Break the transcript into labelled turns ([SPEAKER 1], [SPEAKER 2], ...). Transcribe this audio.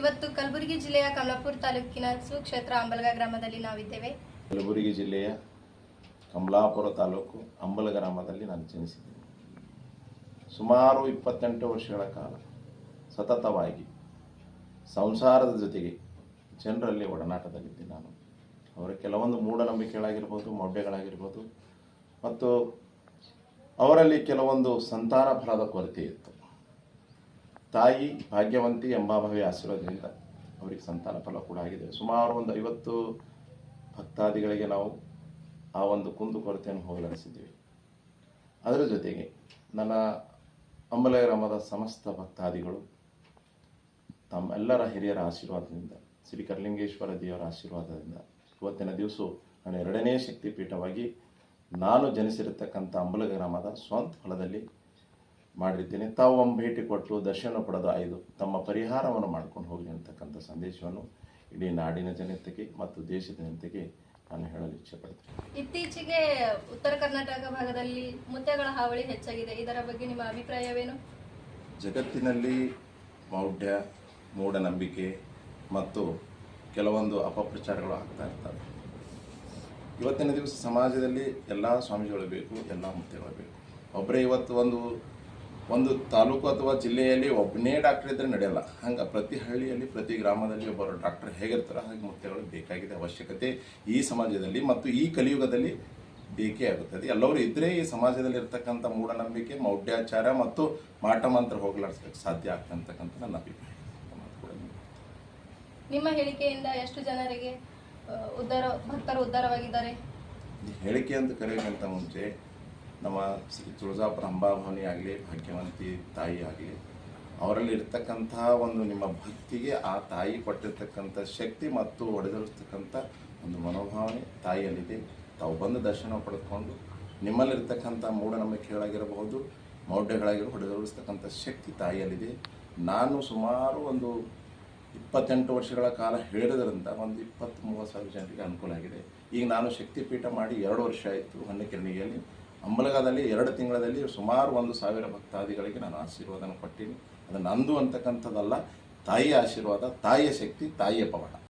[SPEAKER 1] ಇವತ್ತು ಕಲಬುರಗಿ ಜಿಲ್ಲೆಯ ಕಮಲಾಪುರ ತಾಲೂಕಿನ ಸುಕ್ಷೇತ್ರ ಅಂಬಲಗ ಗ್ರಾಮದಲ್ಲಿ ನಾವಿದ್ದೇವೆ.
[SPEAKER 2] ಕಲಬುರಗಿ ಜಿಲ್ಲೆಯ ಕಮಲಾಪುರ ತಾಲೂಕು ಅಂಬಲ ಗ್ರಾಮದಲ್ಲಿ ನಾನು ಜನಿಸಿದ್ದೇನೆ. ಸುಮಾರು 28 ವರ್ಷಗಳ ಕಾಲ ಸತತವಾಗಿ ಸಂಸಾರದ ಜೊತೆಗೆ ಜನರಲ್ಲಿ ಒಡನಾಟದಲ್ಲಿದ್ದೆ ನಾನು. ಅವರ ಕೆಲವೊಂದು ಮೂಢನಂಬಿಕೆಗಳಾಗಿರ್ಬೋದು, ಮೌಢ್ಯಗಳಾಗಿರ್ಬೋದು, ಮತ್ತು ಅವರಲ್ಲಿ ಕೆಲವೊಂದು ಸಂತಾನ ಫಲದ ಕೊರತೆ ಇತ್ತು. ತಾಯಿ ಭಾಗ್ಯವಂತಿ ಎಂಬಾಭಾವಿ ಆಶೀರ್ವಾದದಿಂದ ಅವರಿಗೆ ಸಂತಾನ ಫಲ ಕೂಡ ಆಗಿದೆ. ಸುಮಾರು ಒಂದು 50 ಭಕ್ತಾದಿಗಳಿಗೆ ನಾವು ಆ ಒಂದು ಕುಂದು ಕೊರತೆಯನ್ನು ಹೋಗಲಾಡಿಸಿದ್ದೀವಿ. ಅದರ ಜೊತೆಗೆ ನನ್ನ ಅಂಬಲ ಗ್ರಾಮದ ಸಮಸ್ತ ಭಕ್ತಾದಿಗಳು ತಮ್ಮೆಲ್ಲರ ಹಿರಿಯರ ಆಶೀರ್ವಾದದಿಂದ, ಶ್ರೀ ಕರ್ಲಿಂಗೇಶ್ವರ ದೇವರ ಆಶೀರ್ವಾದದಿಂದ ಇವತ್ತಿನ ದಿವಸ ನಾನು 2ನೇ ಶಕ್ತಿಪೀಠವಾಗಿ ನಾನು ಜನಿಸಿರತಕ್ಕಂಥ ಅಂಬಲ ಗ್ರಾಮದ ಸ್ವಂತ ಹೊಲದಲ್ಲಿ ಮಾಡಿದ್ದೇನೆ. ತಾವು ಒಮ್ಮೆ ಭೇಟಿ ಕೊಟ್ಟು ದರ್ಶನ ಪಡೆದು ಆಯ್ದು ತಮ್ಮ ಪರಿಹಾರವನ್ನು ಮಾಡ್ಕೊಂಡು ಹೋಗಲಿ ಅಂತಕ್ಕಂಥ ಸಂದೇಶವನ್ನು ಇಡೀ ನಾಡಿನ ಜನತೆಗೆ ಮತ್ತು ದೇಶದ ಜನತೆಗೆ ನಾನು ಹೇಳಲು ಇಚ್ಛೆಪಡ್ತೀನಿ.
[SPEAKER 1] ಇತ್ತೀಚೆಗೆ ಉತ್ತರ ಕರ್ನಾಟಕ ಭಾಗದಲ್ಲಿ ಮುತ್ಯಗಳ ಹಾವಳಿ ಹೆಚ್ಚಾಗಿದೆ. ಇದರ ಬಗ್ಗೆ ನಿಮ್ಮ ಅಭಿಪ್ರಾಯವೇನು?
[SPEAKER 2] ಜಗತ್ತಿನಲ್ಲಿ ಮೌಢ್ಯ, ಮೂಢನಂಬಿಕೆ ಮತ್ತು ಕೆಲವೊಂದು ಅಪಪ್ರಚಾರಗಳು ಆಗ್ತಾ ಇರ್ತವೆ. ಇವತ್ತಿನ ದಿವಸ ಸಮಾಜದಲ್ಲಿ ಎಲ್ಲ ಸ್ವಾಮಿಗಳು ಬೇಕು, ಎಲ್ಲ ಮುತ್ಯಗಳು ಬೇಕು. ಒಬ್ಬರೇ ಇವತ್ತು ಒಂದು ತಾಲೂಕು ಅಥವಾ ಜಿಲ್ಲೆಯಲ್ಲಿ ಒಬ್ಬನೇ ಡಾಕ್ಟರ್ ಇದ್ದರೆ ನಡೆಯಲ್ಲ. ಹಂಗೆ ಪ್ರತಿ ಹಳ್ಳಿಯಲ್ಲಿ, ಪ್ರತಿ ಗ್ರಾಮದಲ್ಲಿ ಒಬ್ಬರು ಡಾಕ್ಟರ್ ಹೇಗಿರ್ತಾರೆ ಹಾಗೆ ಮುತ್ಯಗಳು ಬೇಕಾಗಿದೆ. ಅವಶ್ಯಕತೆ ಈ ಸಮಾಜದಲ್ಲಿ ಮತ್ತು ಈ ಕಲಿಯುಗದಲ್ಲಿ ಬೇಕೇ ಆಗುತ್ತದೆ. ಎಲ್ಲರೂ ಇದ್ದರೆ ಈ ಸಮಾಜದಲ್ಲಿ ಇರ್ತಕ್ಕಂಥ ಮೂಢನಂಬಿಕೆ, ಮೌಢ್ಯಾಚಾರ ಮತ್ತು ಮಾಟಮಂತ್ರ ಹೋಗಲಾಡಿಸಲಿಕ್ಕೆ ಸಾಧ್ಯ ಆಗ್ತಕ್ಕಂಥ ನನ್ನ ಅಭಿಪ್ರಾಯ.
[SPEAKER 1] ನಿಮ್ಮ ಹೇಳಿಕೆಯಿಂದ ಎಷ್ಟು ಜನರಿಗೆ ಭಕ್ತರು ಉದ್ಧಾರವಾಗಿದ್ದಾರೆ?
[SPEAKER 2] ಹೇಳಿಕೆ ಅಂತ ಕರೆಯೋಕ್ಕಿಂತ ಮುಂಚೆ ನಮ್ಮ ಶ್ರೀ ತುಳಜಾಪುರ ಅಂಬಾಭವಾನಿ ಆಗಲಿ, ಭಾಗ್ಯವಂತಿ ತಾಯಿ ಆಗಲಿ, ಅವರಲ್ಲಿ ಇರ್ತಕ್ಕಂತಹ ಒಂದು ನಿಮ್ಮ ಭಕ್ತಿಗೆ ಆ ತಾಯಿ ಕೊಟ್ಟಿರ್ತಕ್ಕಂಥ ಶಕ್ತಿ ಮತ್ತು ಒಡೆದಿರ್ತಕ್ಕಂಥ ಒಂದು ಮನೋಭಾವನೆ ತಾಯಿಯಲ್ಲಿದೆ. ತಾವು ಬಂದು ದರ್ಶನ ಪಡೆದುಕೊಂಡು ನಿಮ್ಮಲ್ಲಿರ್ತಕ್ಕಂಥ ಮೂಢನಂಬಿಕೆಗಳಾಗಿರಬಹುದು, ಮೌಢ್ಯಗಳಾಗಿರೋ ಹೊಡೆದೋಡಿಸ್ತಕ್ಕಂಥ ಶಕ್ತಿ ತಾಯಿಯಲ್ಲಿದೆ. ನಾನು ಸುಮಾರು ಒಂದು 28 ವರ್ಷಗಳ ಕಾಲ ಹೇಳಿದ್ರಿಂದ ಒಂದು 20-30 ಸಾವಿರ ಜನರಿಗೆ ಅನುಕೂಲ ಆಗಿದೆ. ಈಗ ನಾನು ಶಕ್ತಿಪೀಠ ಮಾಡಿ 2 ವರ್ಷ ಆಯಿತು. ಹೊನ್ನೆಕೆರೆಣಿಯಲ್ಲಿ ಅಂಬಲಗದಲ್ಲಿ 2 ತಿಂಗಳಲ್ಲಿ ಸುಮಾರು 1,000 ಭಕ್ತಾದಿಗಳಿಗೆ ನಾನು ಆಶೀರ್ವಾದನ ಕೊಟ್ಟೀನಿ. ಅದು ನಂದು ಅಂತಕ್ಕಂಥದ್ದಲ್ಲ, ತಾಯಿಯ ಆಶೀರ್ವಾದ, ತಾಯಿಯ ಶಕ್ತಿ, ತಾಯಿಯ ಪವಾಡ.